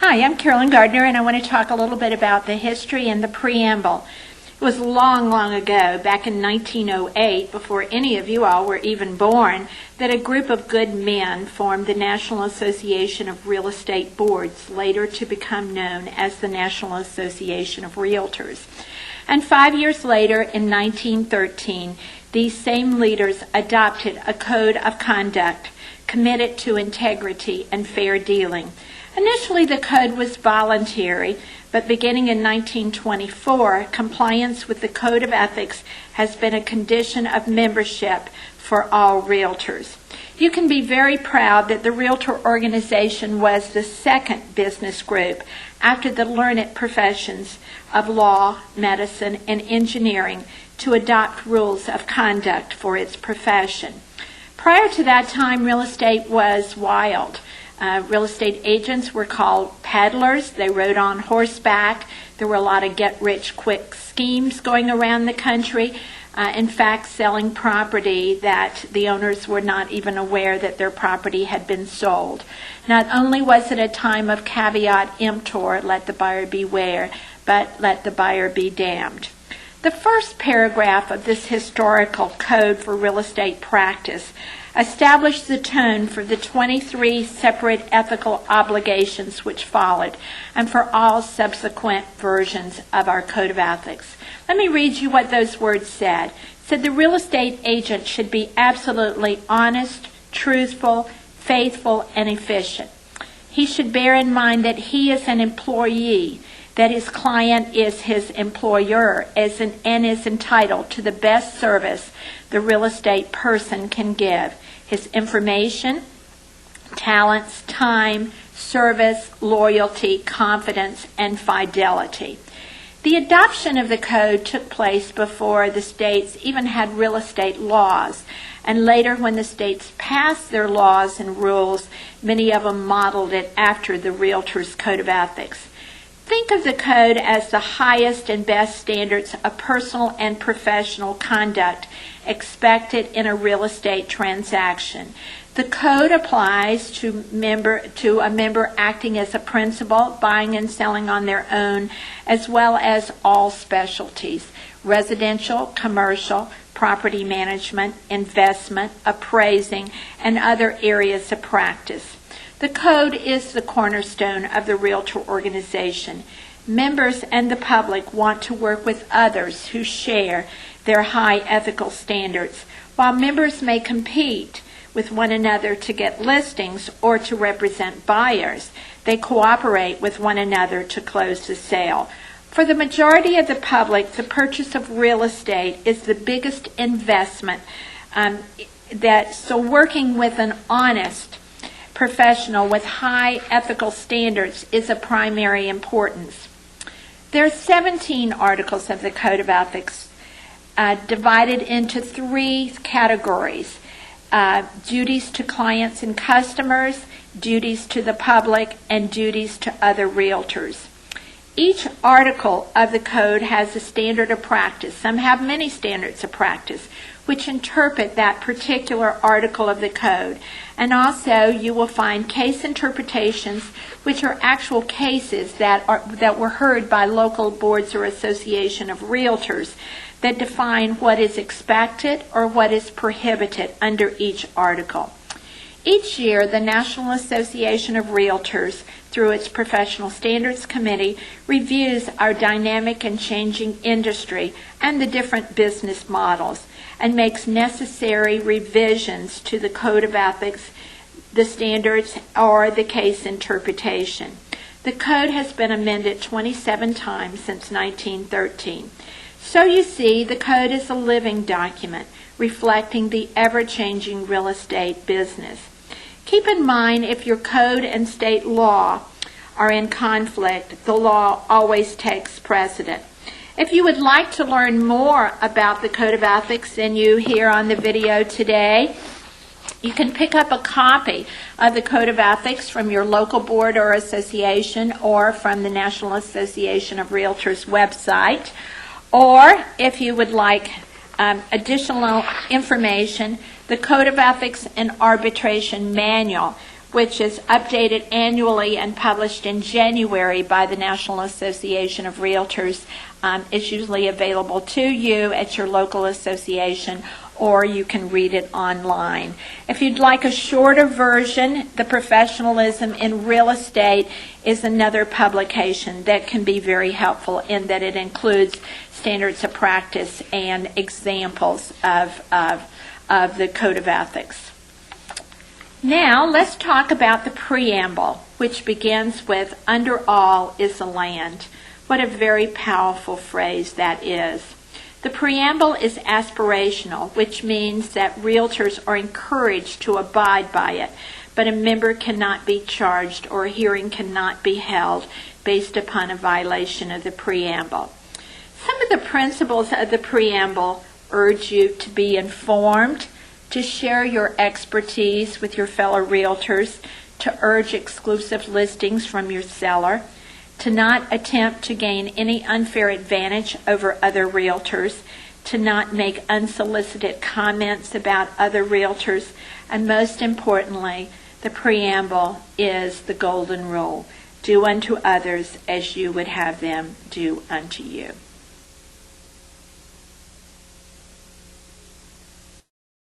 Hi, I'm Carolyn Gardner, and I want to talk a little bit about the history and the preamble. It was long, long ago, back in 1908, before any of you all were even born, that a group of good men formed the National Association of Real Estate Boards, later to become known as the National Association of Realtors. And 5 years later, in 1913, these same leaders adopted a code of conduct committed to integrity and fair dealing. Initially, the code was voluntary, but beginning in 1924, compliance with the Code of Ethics has been a condition of membership for all realtors. You can be very proud that the Realtor organization was the second business group after the learned professions of law, medicine, and engineering to adopt rules of conduct for its profession. Prior to that time, real estate was wild. Real estate agents were called peddlers. They rode on horseback. There were a lot of get-rich-quick schemes going around the country. In fact, selling property that the owners were not even aware that their property had been sold. Not only was it a time of caveat emptor, let the buyer beware, but let the buyer be damned. The first paragraph of this historical code for real estate practice established the tone for the 23 separate ethical obligations which followed, and for all subsequent versions of our Code of Ethics. Let me read you what those words said. It said the real estate agent should be absolutely honest, truthful, faithful, and efficient. He should bear in mind that he is an employee, that his client is his employer, and is entitled to the best service the real estate person can give. His information, talents, time, service, loyalty, confidence, and fidelity. The adoption of the code took place before the states even had real estate laws, and later when the states passed their laws and rules, many of them modeled it after the Realtors' Code of Ethics. Think of the code as the highest and best standards of personal and professional conduct expected in a real estate transaction. The code applies to a member acting as a principal, buying and selling on their own, as well as all specialties: residential, commercial, property management, investment, appraising, and other areas of practice. The code is the cornerstone of the Realtor organization. Members and the public want to work with others who share their high ethical standards. While members may compete with one another to get listings or to represent buyers, they cooperate with one another to close the sale. For the majority of the public, the purchase of real estate is the biggest investment. So working with an honest professional with high ethical standards is of primary importance. There are 17 articles of the Code of Ethics divided into 3 categories: duties to clients and customers, duties to the public, and duties to other realtors. Each article of the code has a standard of practice. Some have many standards of practice which interpret that particular article of the code. And also you will find case interpretations, which are actual cases that were heard by local boards or association of realtors, that define what is expected or what is prohibited under each article. Each year, the National Association of Realtors, through its Professional Standards Committee, reviews our dynamic and changing industry and the different business models, and makes necessary revisions to the Code of Ethics, the standards, or the case interpretation. The Code has been amended 27 times since 1913. So you see, the Code is a living document reflecting the ever-changing real estate business. Keep in mind, if your code and state law are in conflict, the law always takes precedent. If you would like to learn more about the Code of Ethics than you hear on the video today, you can pick up a copy of the Code of Ethics from your local board or association, or from the National Association of Realtors website. Or if you would like additional information, the Code of Ethics and Arbitration Manual which is updated annually and published in January by the National Association of Realtors. It's usually available to you at your local association, or you can read it online. If you'd like a shorter version, The Professionalism in Real Estate is another publication that can be very helpful in that it includes standards of practice and examples of the Code of Ethics. Now, let's talk about the preamble, which begins with, "Under all is the land." What a very powerful phrase that is. The preamble is aspirational, which means that realtors are encouraged to abide by it, but a member cannot be charged or a hearing cannot be held based upon a violation of the preamble. Some of the principles of the preamble urge you to be informed, to share your expertise with your fellow realtors, to urge exclusive listings from your seller, to not attempt to gain any unfair advantage over other realtors, to not make unsolicited comments about other realtors, and most importantly, the preamble is the golden rule: do unto others as you would have them do unto you.